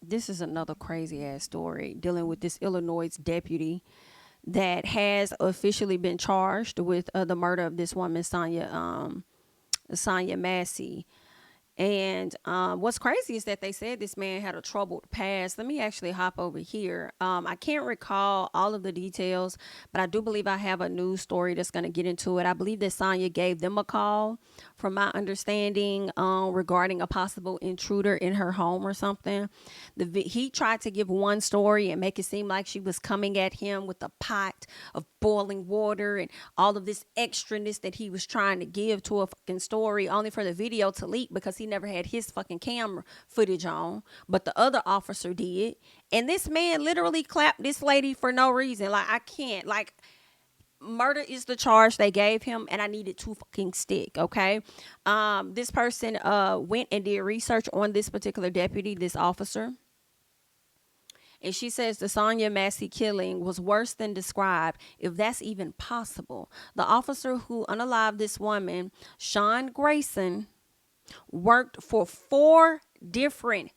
This is another crazy ass story dealing with this Illinois deputy that has officially been charged with the murder of this woman, Sonya Massey. And what's crazy is that they said this man had a troubled past. Let me actually hop over here. I can't recall all of the details, but I do believe I have a news story that's going to get into it. I believe that Sonya gave them a call, from my understanding, regarding a possible intruder in her home or something. He tried to give one story and make it seem like she was coming at him with a pot of boiling water and all of this extraness that he was trying to give to a fucking story, only for the video to leak because he never had his fucking camera footage on, but the other officer did. And this man literally clapped this lady for no reason. Like, I can't, like, murder is the charge they gave him, and I needed to fucking stick. Okay. This person went and did research on this particular deputy, this officer, and she says the Sonya Massey killing was worse than described, if that's even possible. The officer who unalived this woman, Sean Grayson, worked for four different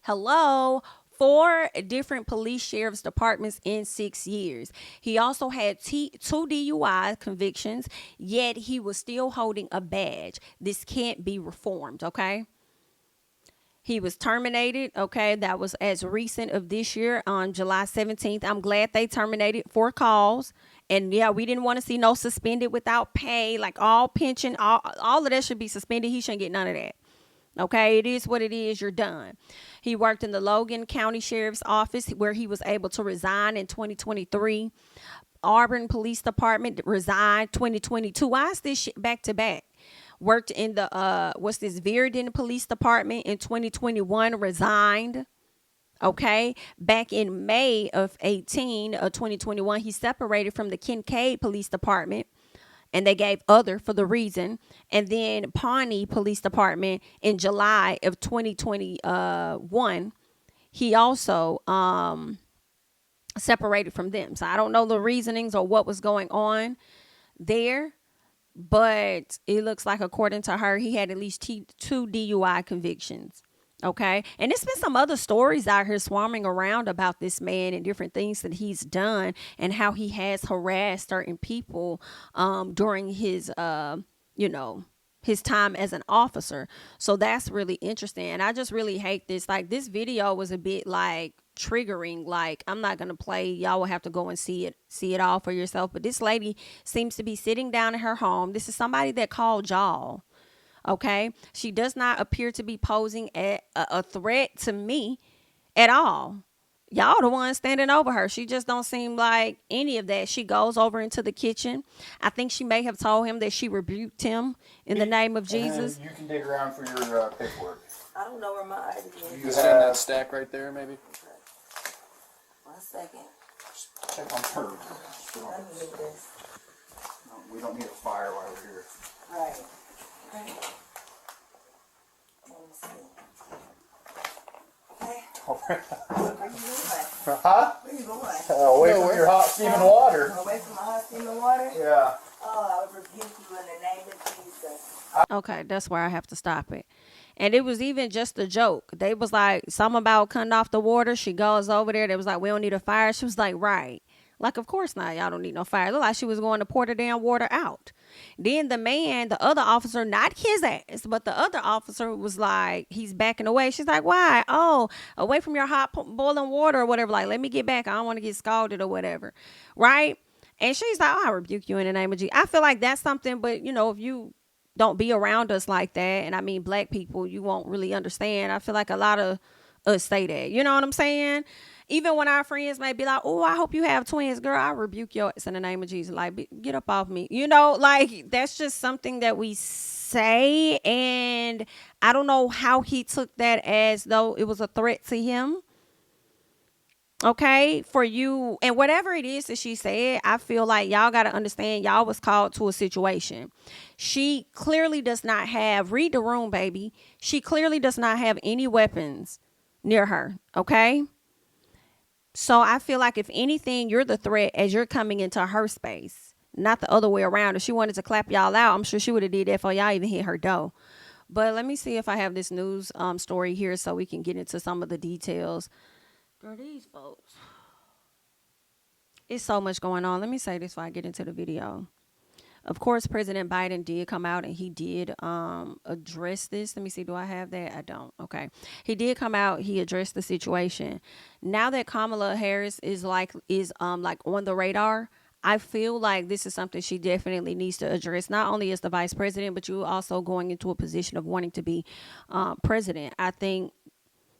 police sheriff's departments in 6 years. He also had two DUI convictions, yet he was still holding a badge. This can't be reformed, okay? He was terminated, okay? That was as recent of this year on July 17th. I'm glad they terminated for cause. And yeah, we didn't want to see no suspended without pay, like all pension, all of that should be suspended. He shouldn't get none of that. Okay, it is what it is. You're done. He worked in the Logan County Sheriff's Office, where he was able to resign in 2023. Auburn Police Department resigned 2022. Why is this shit back to back? Worked in the Verdon Police Department in 2021, resigned. Okay, back in May of 2021, he separated from the Kincaid Police Department, and they gave other for the reason. And then Pawnee Police Department in July of 2021, he also separated from them. So I don't know the reasonings or what was going on there, but it looks like, according to her, he had at least two DUI convictions. Okay. And there's been some other stories out here swarming around about this man and different things that he's done and how he has harassed certain people during his, his time as an officer. So that's really interesting. And I just really hate this. Like, this video was a bit like triggering. Like, I'm not gonna play, y'all will have to go and see it all for yourself. But this lady seems to be sitting down in her home. This is somebody that called y'all. Okay, she does not appear to be posing a threat to me at all. Y'all the ones standing over her. She just don't seem like any of that. She goes over into the kitchen. I think she may have told him that she rebuked him in the name of Jesus. You can dig around for your paperwork. I don't know where my ID is. You see that stack right there, maybe? Okay. 1 second. Check on her. Let me do this. No, we don't need a fire while we're here. Right. Okay. Let me see. Okay. Where you going? Huh? Where you going? Away from your hot steaming water. Away from my hot steaming water? Yeah. Oh, I would rebuke you in the name of Jesus. Okay, that's where I have to stop it. And it was even just a joke. They was like, something about cutting off the water. She goes over there. They was like, we don't need a fire. She was like, right. Like, of course not. Y'all don't need no fire. It looked like she was going to pour the damn water out. Then the man, the other officer, not his ass, but the other officer was like, he's backing away. She's like, why? Oh, away from your hot boiling water or whatever. Like, let me get back. I don't want to get scalded or whatever. Right? And she's like, oh, I rebuke you in the name of Jesus. I feel like that's something, but, if you don't be around us like that, and I mean black people, you won't really understand. I feel like a lot of us say that. You know what I'm saying? Even when our friends may be like, oh, I hope you have twins. Girl, I rebuke your ass in the name of Jesus. Like, get up off me. Like, that's just something that we say. And I don't know how he took that as though it was a threat to him. Okay, for you. And whatever it is that she said, I feel like y'all got to understand, y'all was called to a situation. She clearly does not have, read the room, baby. She clearly does not have any weapons near her. Okay. So I feel like, if anything, you're the threat as you're coming into her space, not the other way around. If she wanted to clap y'all out, I'm sure she would have did that before y'all even hit her door. But let me see if I have this news story here so we can get into some of the details. Girl, these folks. It's so much going on. Let me say this before I get into the video. Of course, President Biden did come out and he did address this. Let me see. Do I have that? I don't. Okay. He did come out. He addressed the situation. Now that Kamala Harris is like on the radar, I feel like this is something she definitely needs to address. Not only as the vice president, but you also going into a position of wanting to be president. I think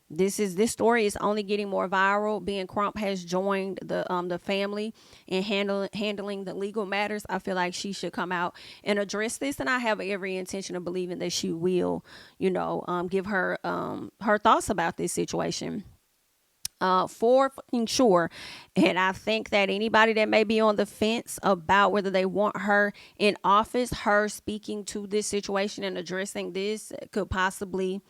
this story is only getting more viral. Being Crump has joined the family in handling the legal matters. I feel like she should come out and address this, and I have every intention of believing that she will, give her her thoughts about this situation. For fucking sure. And I think that anybody that may be on the fence about whether they want her in office, her speaking to this situation and addressing this could possibly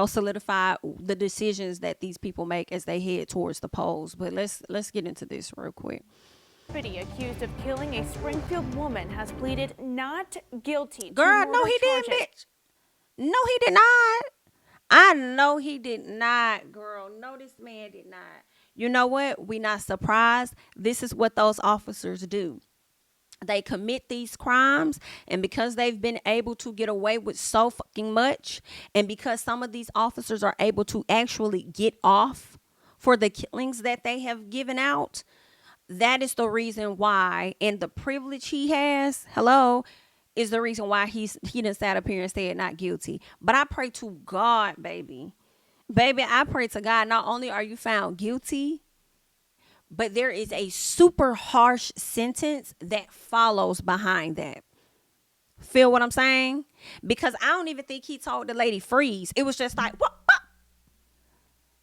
solidify the decisions that these people make as they head towards the polls. But let's get into this real quick. Accused of killing a Springfield woman has pleaded not guilty. Girl, no, he didn't, bitch. No, he did not. I know he did not, girl. No, this man did not. You know what? We not surprised. This is what those officers do. They commit these crimes, and because they've been able to get away with so fucking much, and because some of these officers are able to actually get off for the killings that they have given out, that is the reason why, and the privilege he has, is the reason why he done sat up here and said not guilty. But I pray to God, baby, I pray to God, not only are you found guilty, but there is a super harsh sentence that follows behind that. Feel what I'm saying? Because I don't even think he told the lady freeze. It was just like, what?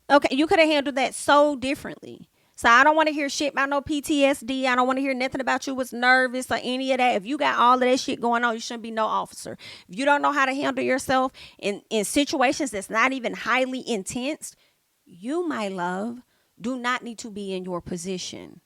Okay, you could have handled that so differently. So I don't want to hear shit about no PTSD. I don't want to hear nothing about you was nervous or any of that. If you got all of that shit going on, you shouldn't be no officer. If you don't know how to handle yourself in situations that's not even highly intense, you, my love, do not need to be in your position.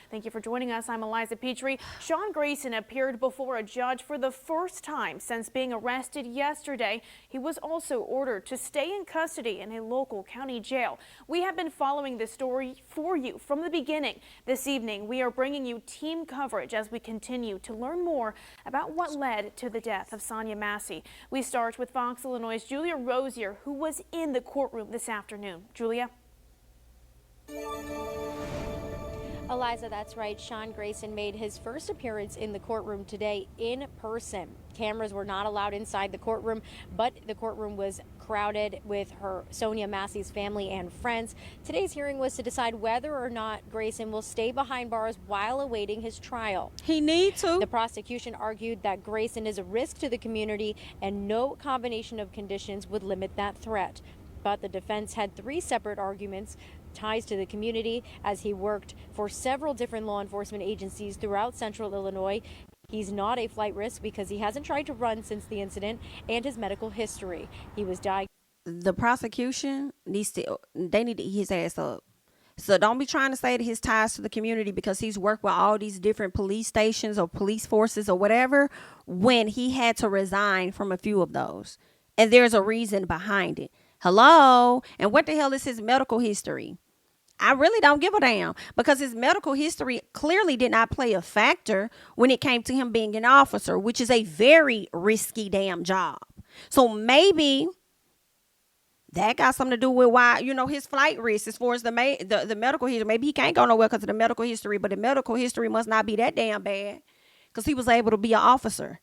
Thank you for joining us. I'm Eliza Petrie. Sean Grayson appeared before a judge for the first time since being arrested yesterday. He was also ordered to stay in custody in a local county jail. We have been following this story for you from the beginning. This evening, we are bringing you team coverage as we continue to learn more about what led to the death of Sonya Massey. We start with Fox Illinois' Julia Rosier, who was in the courtroom this afternoon. Julia? Eliza, that's right. Sean Grayson made his first appearance in the courtroom today in person. Cameras were not allowed inside the courtroom, but the courtroom was crowded with Sonya Massey's family and friends. Today's hearing was to decide whether or not Grayson will stay behind bars while awaiting his trial. He needs to. The prosecution argued that Grayson is a risk to the community and no combination of conditions would limit that threat. But the defense had three separate arguments: ties to the community, as he worked for several different law enforcement agencies throughout central Illinois. He's not a flight risk because he hasn't tried to run since the incident, and his medical history. He was diagnosed. The prosecution need to eat his ass up. So don't be trying to say that his ties to the community because he's worked with all these different police stations or police forces or whatever, when he had to resign from a few of those. And there's a reason behind it. Hello? And what the hell is his medical history? I really don't give a damn, because his medical history clearly did not play a factor when it came to him being an officer, which is a very risky damn job. So maybe that got something to do with why, his flight risk as far as the medical history. Maybe he can't go nowhere because of the medical history, but the medical history must not be that damn bad because he was able to be an officer.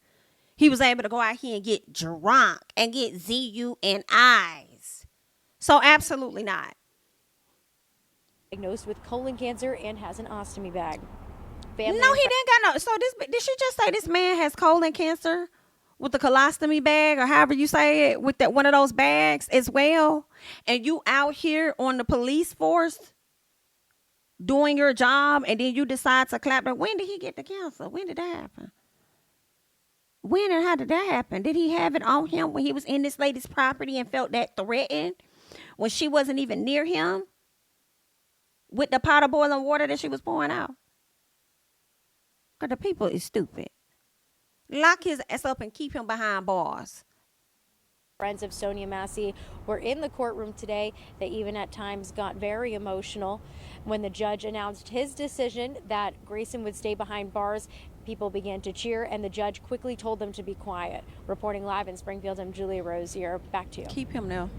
He was able to go out here and get drunk and get ZUNIs. So absolutely not. Diagnosed with colon cancer and has an ostomy bag. No, he didn't got no. So did she just say this man has colon cancer with the colostomy bag, or however you say it, with that one of those bags as well? And you out here on the police force doing your job, and then you decide to clap. When did he get the cancer? When did that happen? When and how did that happen? Did he have it on him when he was in this lady's property and felt that threatened when she wasn't even near him with the pot of boiling water that she was pouring out? Because the people is stupid. Lock his ass up and keep him behind bars. Friends of Sonya Massey were in the courtroom today. They even at times got very emotional. When the judge announced his decision that Grayson would stay behind bars, people began to cheer, and the judge quickly told them to be quiet. Reporting live in Springfield, I'm Julia Rosier. Back to you. Keep him now.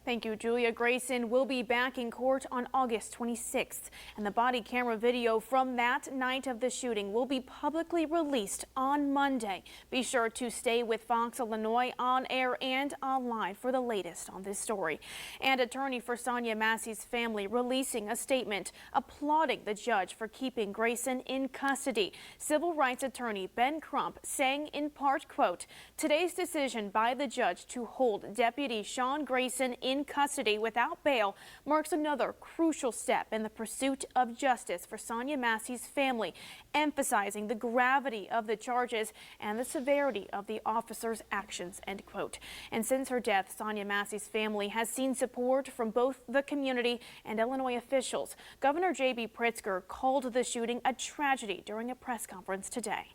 Thank you, Julia. Grayson will be back in court on August 26th, and the body camera video from that night of the shooting will be publicly released on Monday. Be sure to stay with Fox Illinois on air and online for the latest on this story. And attorney for Sonya Massey's family releasing a statement applauding the judge for keeping Grayson in custody. Civil rights attorney Ben Crump saying in part, quote, "Today's decision by the judge to hold Deputy Sean Grayson in custody without bail marks another crucial step in the pursuit of justice for Sonya Massey's family, emphasizing the gravity of the charges and the severity of the officer's actions," end quote. And since her death, Sonya Massey's family has seen support from both the community and Illinois officials. Governor J.B. Pritzker called the shooting a tragedy during a press conference today.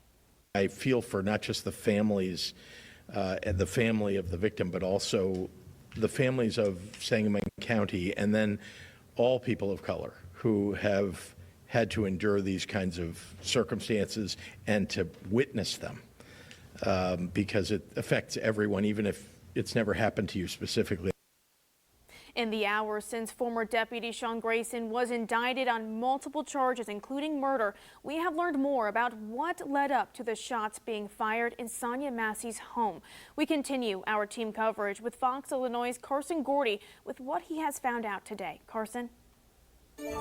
I feel for not just the families, the family of the victim, but also the families of Sangamon County, and then all people of color who have had to endure these kinds of circumstances and to witness them, because it affects everyone, even if it's never happened to you specifically. In the hours since former Deputy Sean Grayson was indicted on multiple charges, including murder, we have learned more about what led up to the shots being fired in Sonya Massey's home. We continue our team coverage with Fox Illinois' Carson Gordy with what he has found out today. Carson? The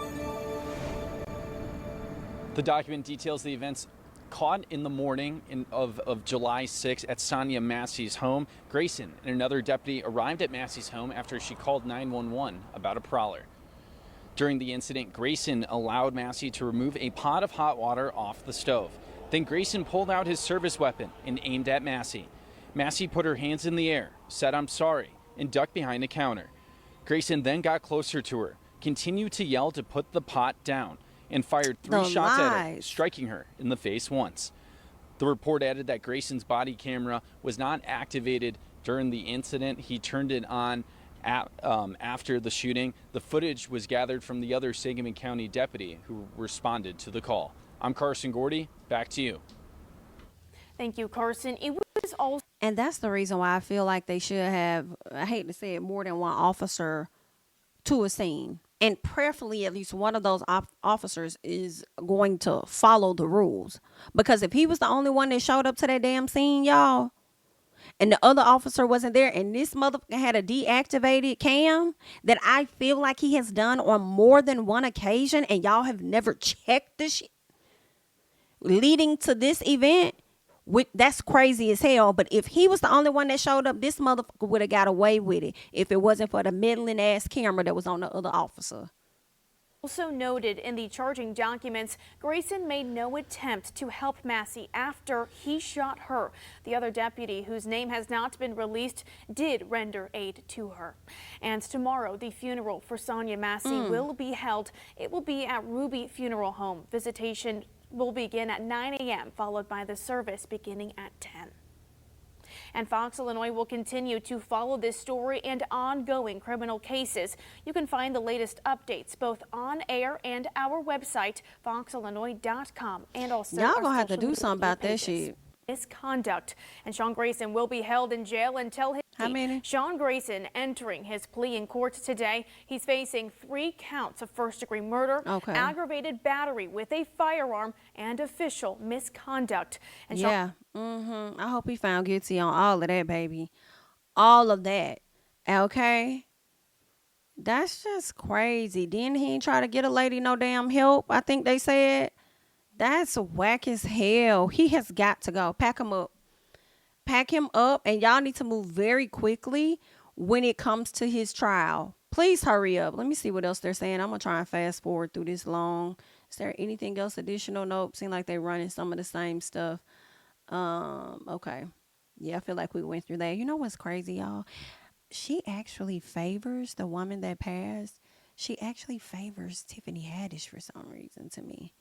document details the events caught in the morning of July 6th at Sonya Massey's home. Grayson and another deputy arrived at Massey's home after she called 911 about a prowler. During the incident, Grayson allowed Massey to remove a pot of hot water off the stove. Then Grayson pulled out his service weapon and aimed at Massey. Massey put her hands in the air, said "I'm sorry," and ducked behind the counter. Grayson then got closer to her, continued to yell to put the pot down, and fired 3 shots at her, striking her in the face once. The report added that Grayson's body camera was not activated during the incident. He turned it on after the shooting. The footage was gathered from the other Sangamon County deputy who responded to the call. I'm Carson Gordy. Back to you. Thank you, Carson. It was also... And that's the reason why I feel like they should have, I hate to say it, more than one officer to a scene. And prayerfully, at least one of those officers is going to follow the rules. Because if he was the only one that showed up to that damn scene, y'all, and the other officer wasn't there, and this motherfucker had a deactivated cam that I feel like he has done on more than one occasion, and y'all have never checked this shit leading to this event, that's crazy as hell. But if he was the only one that showed up, this motherfucker would have got away with it if it wasn't for the meddling ass camera that was on the other officer. Also noted in the charging documents, Grayson made no attempt to help Massey after he shot her. The other deputy, whose name has not been released, did render aid to her. And tomorrow, the funeral for Sonya Massey will be held. It will be at Ruby Funeral Home. Visitation will begin at 9 a.m., followed by the service beginning at 10. And Fox Illinois will continue to follow this story and ongoing criminal cases. You can find the latest updates both on air and our website, foxillinois.com, and also y'all gonna have to do something about that shit. Misconduct. And Sean Grayson will be held in jail until his... How many? Sean Grayson entering his plea in court today. He's facing 3 counts of first-degree murder, aggravated battery with a firearm, and official misconduct. And yeah, I hope he found guilty on all of that, baby. All of that. Okay? That's just crazy. Then he ain't try to get a lady no damn help, I think they said. That's whack as hell. He has got to go. Pack him up. Pack him up, and y'all need to move very quickly when it comes to his trial. Please hurry up. Let me see what else they're saying. I'm going to try and fast forward through this long. Is there anything else additional? Nope. Seem like they're running some of the same stuff. Okay. Yeah, I feel like we went through that. You know what's crazy, y'all? She actually favors the woman that passed. She actually favors Tiffany Haddish for some reason to me.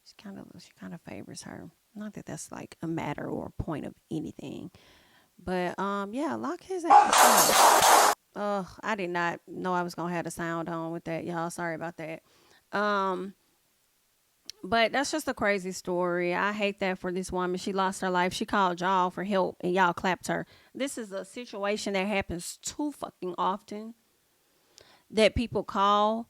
She kind of favors her. Not that that's like a matter or a point of anything, But yeah, lock his ass up. I did not know I was gonna have the sound on with that, y'all. Sorry about that. But that's just a crazy story. I hate that for this woman. She lost her life. She called y'all for help and y'all clapped her. This is a situation that happens too fucking often, that people call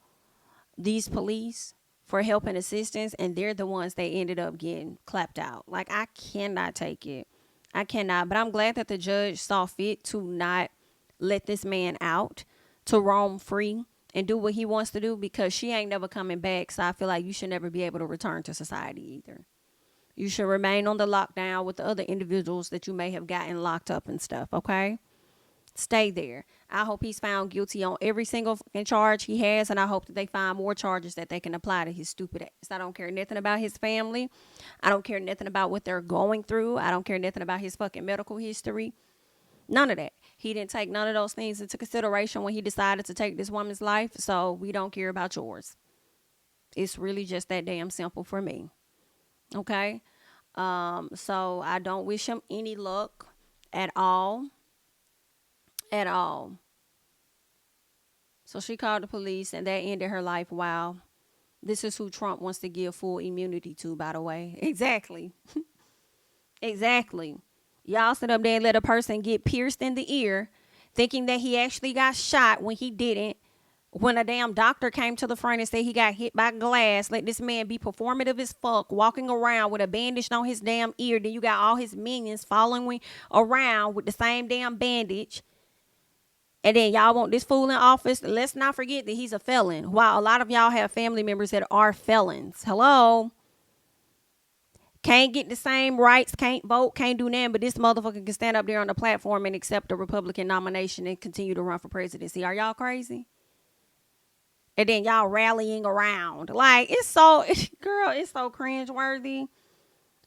these police for help and assistance and they're the ones that ended up getting clapped out. Like, I cannot take it. I cannot. But I'm glad that the judge saw fit to not let this man out, to roam free and do what he wants to do, because she ain't never coming back. So I feel like you should never be able to return to society either. You should remain on the lockdown with the other individuals that you may have gotten locked up and stuff, okay? Stay there. I hope he's found guilty on every single charge he has, and I hope that they find more charges that they can apply to his stupid ass. I don't care nothing about his family. I don't care nothing about what they're going through. I don't care nothing about his fucking medical history. None of that. He didn't take none of those things into consideration when he decided to take this woman's life, so we don't care about yours. It's really just that damn simple for me. Okay? So I don't wish him any luck at all. At all. So she called the police and that ended her life. Wow. This is who Trump wants to give full immunity to, by the way. Exactly. Exactly. Y'all sit up there and let a person get pierced in the ear thinking that he actually got shot when he didn't. When a damn doctor came to the front and said he got hit by glass, let this man be performative as fuck, walking around with a bandage on his damn ear. Then you got all his minions following around with the same damn bandage. And then y'all want this fool in office. Let's not forget that he's a felon. While a lot of y'all have family members that are felons. Hello? Can't get the same rights, can't vote, can't do nothing, but this motherfucker can stand up there on the platform and accept a Republican nomination and continue to run for presidency. Are y'all crazy? And then y'all rallying around. Like, it's so cringeworthy.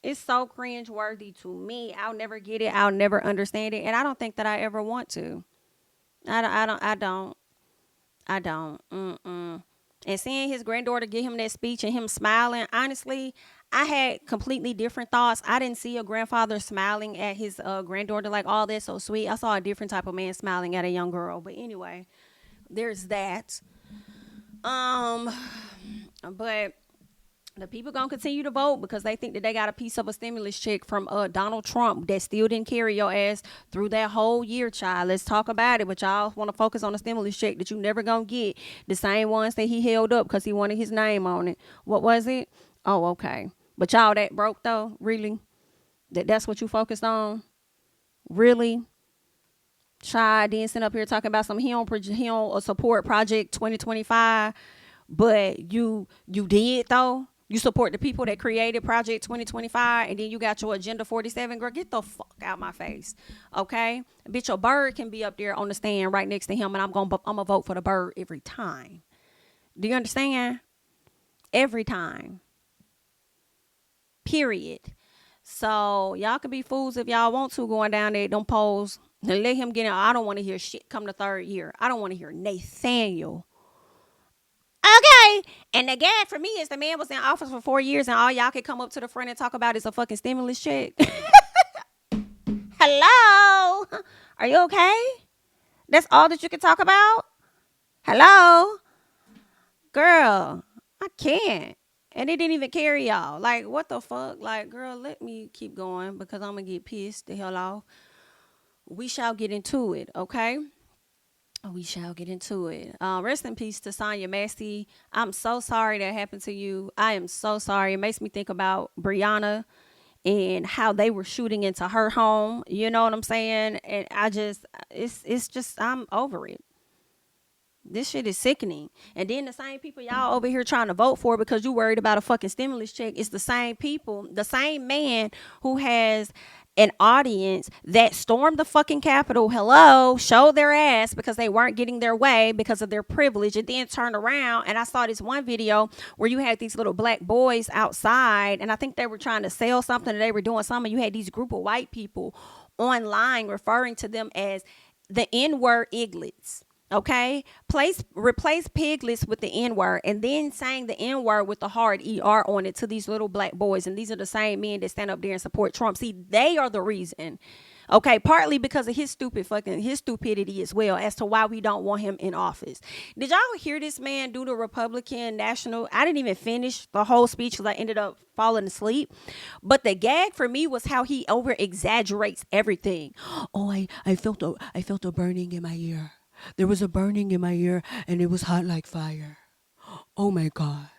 It's so cringeworthy to me. I'll never get it. I'll never understand it. And I don't think that I ever want to. I don't. And seeing his granddaughter give him that speech and him smiling, honestly, I had completely different thoughts. I didn't see a grandfather smiling at his granddaughter like, oh, that's so sweet. I saw a different type of man smiling at a young girl. But anyway, there's that. But the people gonna continue to vote because they think that they got a piece of a stimulus check from Donald Trump that still didn't carry your ass through that whole year, child. Let's talk about it. But y'all want to focus on the stimulus check that you never gonna get. The same ones that he held up because he wanted his name on it. What was it? Oh, okay. But y'all that broke though, really? That's what you focused on? Really? Child didn't sit up here talking about some he don't support Project 2025, but you did though. You support the people that created Project 2025, and then you got your Agenda 47. Girl, get the fuck out my face, okay? Bitch, your bird can be up there on the stand right next to him, and I'm gonna vote for the bird every time. Do you understand? Every time. Period. So y'all can be fools if y'all want to going down there. Don't pose and let him get in. I don't want to hear shit come the third year. I don't want to hear Nathaniel. Okay. And the gag for me is the man was in office for 4 years and all y'all can come up to the front and talk about is a fucking stimulus check. Hello? Are you okay? That's all that you can talk about? Hello? Girl, I can't. And it didn't even carry y'all. Like, what the fuck? Like, girl, let me keep going because I'm going to get pissed the hell off. We shall get into it, okay? We shall get into it. Rest in peace to Sonya, Massey. I'm so sorry that happened to you. I am so sorry. It makes me think about Brianna and how they were shooting into her home. You know what I'm saying? And it's just, I'm over it. This shit is sickening. And then the same people y'all over here trying to vote for because you worried about a fucking stimulus check. It's the same people, the same man who has an audience that stormed the fucking Capitol, showed their ass because they weren't getting their way because of their privilege, and then turned around. And I saw this one video where you had these little black boys outside, and I think they were trying to sell something, and they were doing something. You had these group of white people online referring to them as the N-word iglets. Okay, replace piglets with the N-word, and then saying the N-word with the hard ER on it to these little black boys. And these are the same men that stand up there and support Trump. See, they are the reason. Okay, partly because of his stupidity as well as to why we don't want him in office. Did y'all hear this man do the Republican National? I didn't even finish the whole speech because I ended up falling asleep. But the gag for me was how he over exaggerates everything. Oh, I felt a burning in my ear. There was a burning in my ear and it was hot like fire. Oh my God.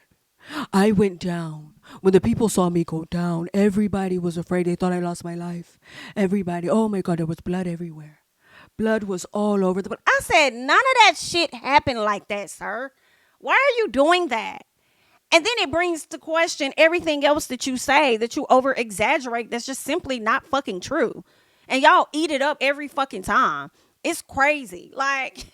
I went down. When the people saw me go down, everybody was afraid. They thought I lost my life. Everybody. Oh my God, there was blood everywhere. Blood was all over the place. I said, none of that shit happened like that, sir. Why are you doing that? And then it brings to question everything else that you say, that you over exaggerate. That's just simply not fucking true. And y'all eat it up every fucking time. It's crazy. Like,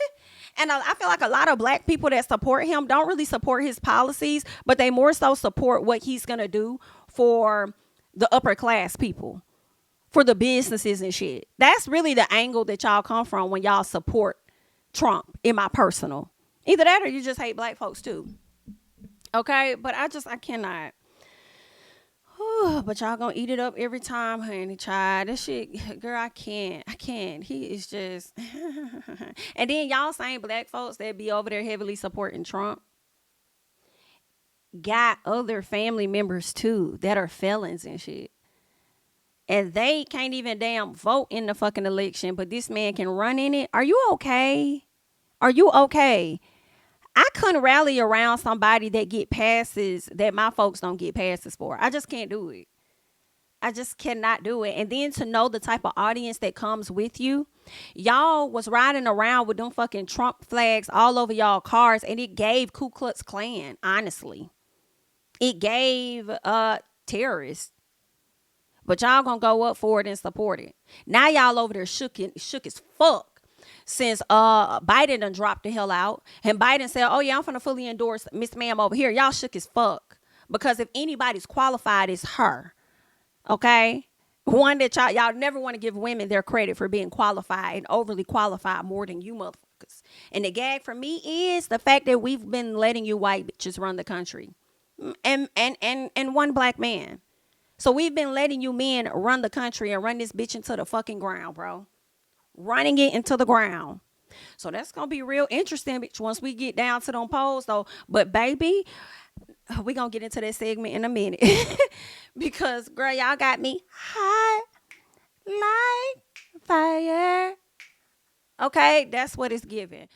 and I feel like a lot of black people that support him don't really support his policies, but they more so support what he's going to do for the upper class people, for the businesses and shit. That's really the angle that y'all come from when y'all support Trump, in my personal. Either that or you just hate black folks too. Okay, but I cannot. But y'all gonna eat it up every time, honey, child. This shit, girl, I can't. He is just. And then y'all same black folks that be over there heavily supporting Trump got other family members too that are felons and shit. And they can't even damn vote in the fucking election, but this man can run in it. Are you okay? Are you okay? I couldn't rally around somebody that get passes that my folks don't get passes for. I just can't do it. I just cannot do it. And then to know the type of audience that comes with you. Y'all was riding around with them fucking Trump flags all over y'all cars, and it gave Ku Klux Klan, honestly. It gave terrorists. But y'all gonna go up for it and support it. Now y'all over there shook as fuck. Since Biden done dropped the hell out, and Biden said, oh yeah, I'm finna fully endorse Miss Ma'am over here. Y'all shook as fuck. Because if anybody's qualified, it's her. Okay? One that y'all never want to give women their credit for being qualified and overly qualified more than you motherfuckers. And the gag for me is the fact that we've been letting you white bitches run the country. And one black man. So we've been letting you men run the country and run this bitch into the fucking ground, bro. Running it into the ground. So that's going to be real interesting, bitch, once we get down to them polls, though. But, baby, we going to get into that segment in a minute. Because, girl, y'all got me hot like fire. Okay, that's what it's giving.